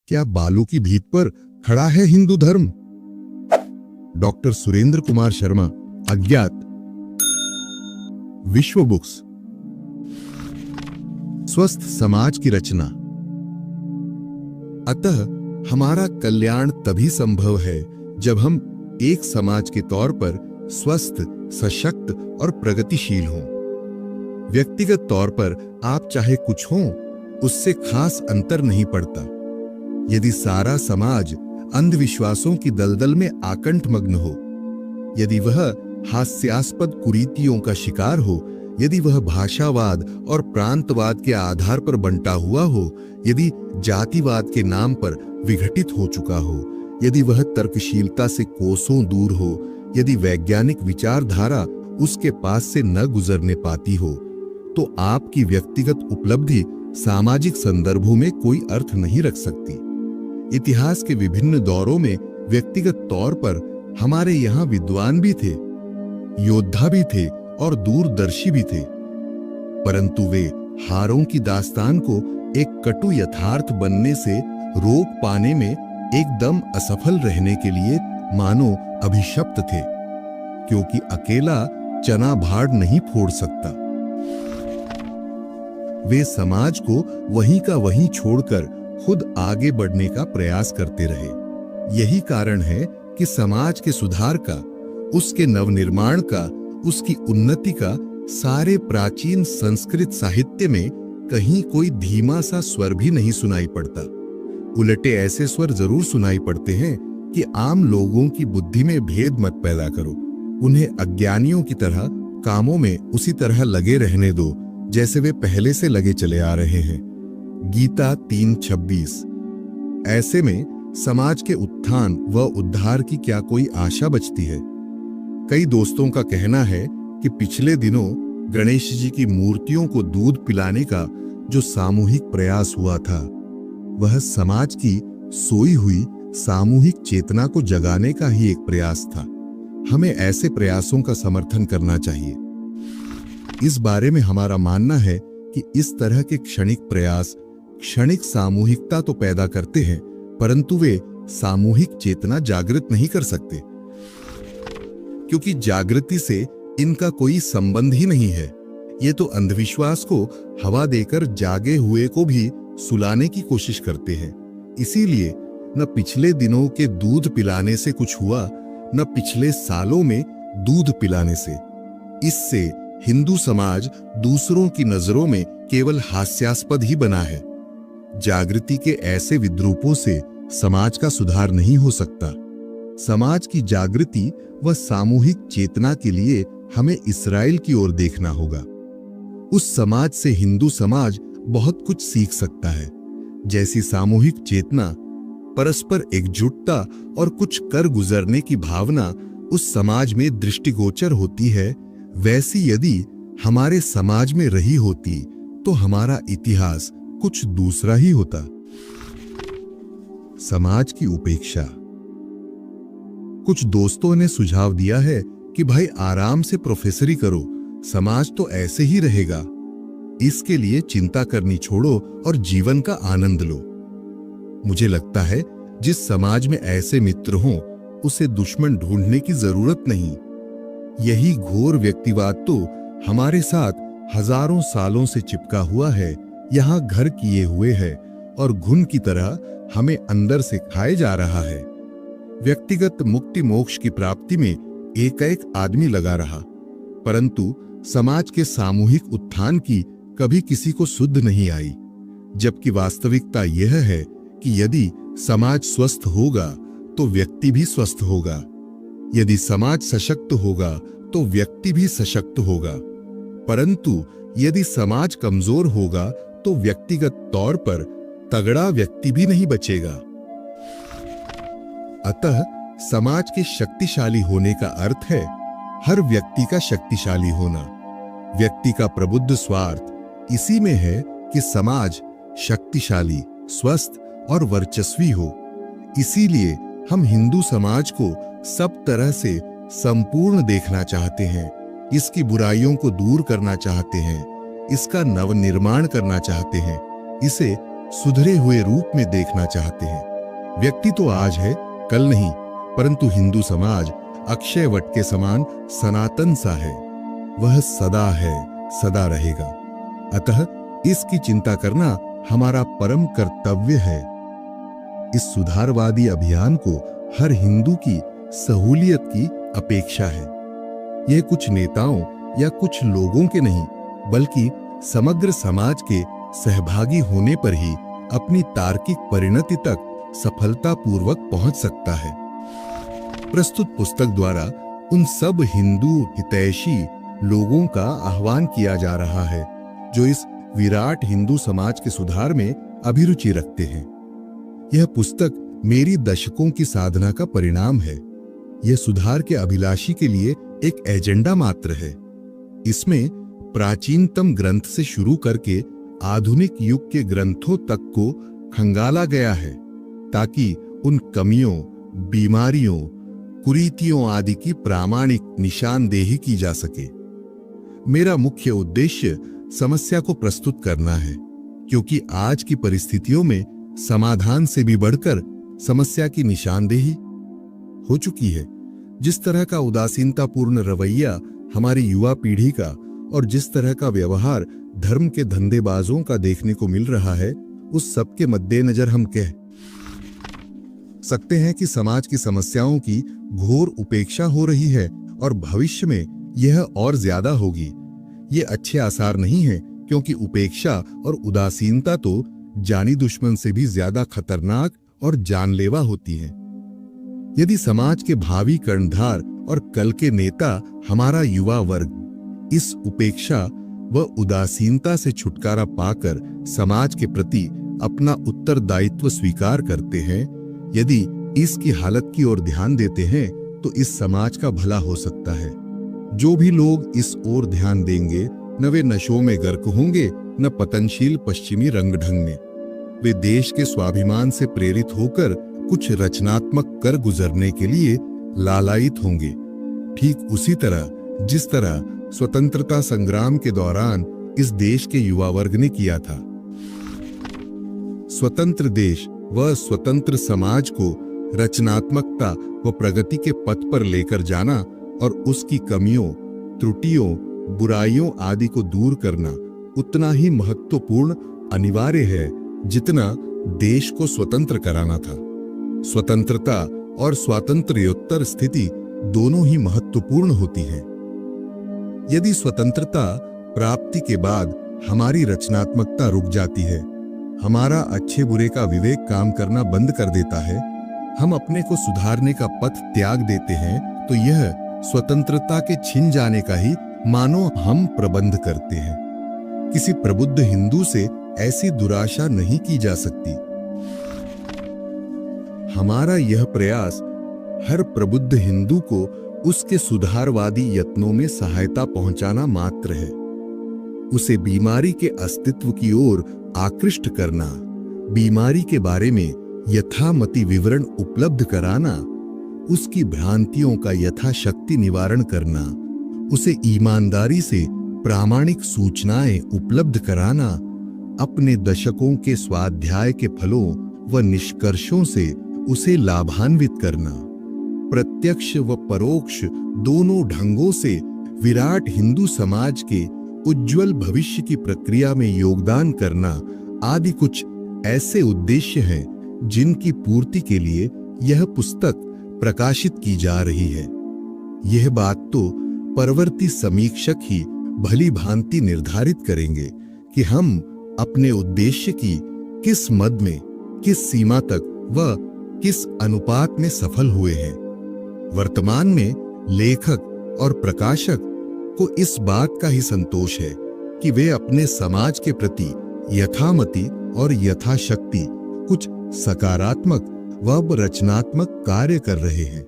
क्या बालू की भीत पर खड़ा है हिंदू धर्म? डॉक्टर सुरेंद्र कुमार शर्मा, अज्ञात, विश्व बुक्स। स्वस्थ समाज की रचना। अतः हमारा कल्याण तभी संभव है जब हम एक समाज के तौर पर स्वस्थ, सशक्त और प्रगतिशील हों। व्यक्तिगत तौर पर आप चाहे कुछ हों, उससे खास अंतर नहीं पड़ता। यदि सारा समाज अंधविश्वासों की दलदल में आकंठ मग्न हो, यदि वह हास्यास्पद कुरीतियों का शिकार हो, यदि वह भाषावाद और प्रांतवाद के आधार पर बंटा हुआ हो, यदि जातिवाद के नाम पर विघटित हो चुका हो, यदि वह तर्कशीलता से कोसों दूर हो, यदि वैज्ञानिक विचारधारा उसके पास से न गुजरने पाती हो, तो आपकी व्यक्तिगत उपलब्धि सामाजिक संदर्भों में कोई अर्थ नहीं रख सकती। इतिहास के विभिन्न दौरों में व्यक्तिगत तौर पर हमारे यहाँ विद्वान भी थे, योद्धा भी थे और दूरदर्शी भी थे, परंतु वे हारों की दास्तान को एक कटु यथार्थ बनने से रोक पाने में एकदम असफल रहने के लिए मानो अभिशप्त थे, क्योंकि अकेला चना भाड़ नहीं फोड़ सकता। वे समाज को वहीं का वहीं छोड़कर खुद आगे बढ़ने का प्रयास करते रहे। यही कारण है कि समाज के सुधार का, उसके नवनिर्माण का, उसकी उन्नति का सारे प्राचीन संस्कृत साहित्य में कहीं कोई धीमा सा स्वर भी नहीं सुनाई पड़ता। उलटे ऐसे स्वर जरूर सुनाई पड़ते हैं कि आम लोगों की बुद्धि में भेद मत पैदा करो, उन्हें अज्ञानियों की तरह कामों में उसी तरह लगे रहने दो जैसे वे पहले से लगे चले आ रहे हैं। गीता 3:26। ऐसे में समाज के उत्थान व उद्धार की क्या कोई आशा बचती है? कई दोस्तों का कहना है कि पिछले दिनों गणेश जी की मूर्तियों को दूध पिलाने का जो सामूहिक प्रयास हुआ था, वह समाज की सोई हुई सामूहिक चेतना को जगाने का ही एक प्रयास था। हमें ऐसे प्रयासों का समर्थन करना चाहिए। इस बारे में हमारा मानना है कि इस तरह के क्षणिक प्रयास क्षणिक सामूहिकता तो पैदा करते हैं, परंतु वे सामूहिक चेतना जागृत नहीं कर सकते, क्योंकि जागृति से इनका कोई संबंध ही नहीं है। ये तो अंधविश्वास को हवा देकर जागे हुए को भी सुलाने की कोशिश करते हैं। इसीलिए न पिछले दिनों के दूध पिलाने से कुछ हुआ, न पिछले सालों में दूध पिलाने से। इससे हिंदू समाज दूसरों की नजरों में केवल हास्यास्पद ही बना है। जागृति के ऐसे विद्रूपों से समाज का सुधार नहीं हो सकता। समाज की जागृति व सामूहिक चेतना के लिए हमें इस्राएल की ओर देखना होगा। उस समाज से हिंदू समाज बहुत कुछ सीख सकता है। जैसी सामूहिक चेतना, परस्पर एकजुटता और कुछ कर गुजरने की भावना उस समाज में दृष्टिगोचर होती है, वैसी यदि हमारे समाज में रही होती तो हमारा इतिहास कुछ दूसरा ही होता। समाज की उपेक्षा। कुछ दोस्तों ने सुझाव दिया है कि भाई आराम से प्रोफेसरी करो, समाज तो ऐसे ही रहेगा। इसके लिए चिंता करनी छोड़ो और जीवन का आनंद लो। मुझे लगता है जिस समाज में ऐसे मित्र हों, उसे दुश्मन ढूंढने की जरूरत नहीं। यही घोर व्यक्तिवाद तो हमारे साथ हजारों सालों से चिपका हुआ है, यहाँ घर किए हुए है और घुन की तरह हमें अंदर से खाए जा रहा है। व्यक्तिगत मुक्ति मोक्ष की प्राप्ति में एक एक आदमी लगा रहा, परंतु समाज के सामूहिक उत्थान की कभी किसी को सुध नहीं आई। जबकि वास्तविकता यह है कि यदि समाज स्वस्थ होगा तो व्यक्ति भी स्वस्थ होगा। यदि समाज सशक्त होगा तो व्यक्ति भी सशक्त होगा, परंतु यदि समाज कमजोर होगा तो व्यक्तिगत तौर पर तगड़ा व्यक्ति भी नहीं बचेगा। अतः समाज के शक्तिशाली होने का अर्थ है हर व्यक्ति का शक्तिशाली होना। व्यक्ति का प्रबुद्ध स्वार्थ इसी में है कि समाज शक्तिशाली, स्वस्थ और वर्चस्वी हो। इसीलिए हम हिंदू समाज को सब तरह से संपूर्ण देखना चाहते हैं, इसकी बुराइयों को दूर करना चाहते हैं, इसका नवनिर्माण करना चाहते हैं, इसे सुधरे हुए रूप में देखना चाहते हैं। व्यक्ति तो आज है, कल नहीं, परंतु हिंदू समाज अक्षय वट के समान सनातन सा है। वह सदा है, सदा रहेगा। अतः इसकी चिंता करना हमारा परम कर्तव्य है। इस सुधारवादी अभियान को हर हिंदू की सहूलियत की अपेक्षा है। यह कुछ नेताओं या कुछ लोगों के नहीं, बल्कि समग्र समाज के सहभागी होने पर ही अपनी तार्किक परिणति तक सफलतापूर्वक पहुंच सकता है। प्रस्तुत पुस्तक द्वारा उन सब हिंदू हितैषी लोगों का आह्वान किया जा रहा है जो इस विराट हिंदू समाज के सुधार में अभिरुचि रखते हैं। यह पुस्तक मेरी दशकों की साधना का परिणाम है। यह सुधार के अभिलाषी के लिए एक एजेंडा मात्र है। इसमें प्राचीनतम ग्रंथ से शुरू करके आधुनिक युग के ग्रंथों तक को खंगाला गया है, ताकि उन कमियों, बीमारियों, कुरीतियों आदि की प्रामाणिक निशानदेही की जा सके। मेरा मुख्य उद्देश्य समस्या को प्रस्तुत करना है, क्योंकि आज की परिस्थितियों में समाधान से भी बढ़कर समस्या की निशानदेही हो चुकी है। जिस तरह का उदासीनतापूर्ण रवैया हमारी युवा पीढ़ी का और जिस तरह का व्यवहार धर्म के धंधेबाजों का देखने को मिल रहा है, उस सब के मद्देनजर हम कह सकते हैं कि समाज की समस्याओं की घोर उपेक्षा हो रही है और भविष्य में यह और ज्यादा होगी। ये अच्छे आसार नहीं है, क्योंकि उपेक्षा और उदासीनता तो जानी दुश्मन से भी ज्यादा खतरनाक और जानलेवा होती है। यदि समाज के भावी कर्णधार और कल के नेता हमारा युवा वर्ग इस उपेक्षा व उदासीनता से छुटकारा पाकर समाज के प्रति अपना उत्तरदायित्व स्वीकार करते हैं, यदि इसकी हालत की ओर ध्यान देते हैं, तो इस समाज का भला हो सकता है। जो भी लोग इस ओर ध्यान देंगे, न वे नशों में गर्क होंगे, न पतनशील पश्चिमी रंग ढंग में। वे देश के स्वाभिमान से प्रेरित होकर कुछ रचनात्मक कर गुजरने के लिए लालायित होंगे। ठीक उसी तरह जिस तरह स्वतंत्रता संग्राम के दौरान इस देश के युवा वर्ग ने किया था। स्वतंत्र देश व स्वतंत्र समाज को रचनात्मकता व प्रगति के पथ पर लेकर जाना और उसकी कमियों, त्रुटियों, बुराइयों आदि को दूर करना उतना ही महत्वपूर्ण अनिवार्य है जितना देश को स्वतंत्र कराना था। स्वतंत्रता और स्वातंत्र्योत्तर स्थिति दोनों ही महत्वपूर्ण होती है। यदि स्वतंत्रता प्राप्ति के बाद हमारी रचनात्मकता रुक जाती है, हमारा अच्छे बुरे का विवेक काम करना बंद कर देता है, हम अपने को सुधारने का पथ त्याग देते हैं, तो यह स्वतंत्रता के छिन जाने का ही मानो हम प्रबंध करते हैं। किसी प्रबुद्ध हिंदू से ऐसी दुराशा नहीं की जा सकती। हमारा यह प्रयास हर प्रबुद्ध हिंदू को उसके सुधारवादी यत्नों में सहायता पहुंचाना मात्र है। उसे बीमारी के अस्तित्व की ओर आकृष्ट करना, बीमारी के बारे में यथामति विवरण उपलब्ध कराना, उसकी भ्रांतियों का यथाशक्ति निवारण करना, उसे ईमानदारी से प्रामाणिक सूचनाएं उपलब्ध कराना, अपने दशकों के स्वाध्याय के फलों व निष्कर्षों से उसे लाभान्वित करना, प्रत्यक्ष व परोक्ष दोनों ढंगों से विराट हिंदू समाज के उज्जवल भविष्य की प्रक्रिया में योगदान करना आदि कुछ ऐसे उद्देश्य हैं जिनकी पूर्ति के लिए यह पुस्तक प्रकाशित की जा रही है। यह बात तो परवर्ती समीक्षक ही भली भांति निर्धारित करेंगे कि हम अपने उद्देश्य की किस मद में, किस सीमा तक व किस अनुपात में सफल हुए हैं। वर्तमान में लेखक और प्रकाशक को इस बात का ही संतोष है कि वे अपने समाज के प्रति यथामति और यथाशक्ति कुछ सकारात्मक व रचनात्मक कार्य कर रहे हैं।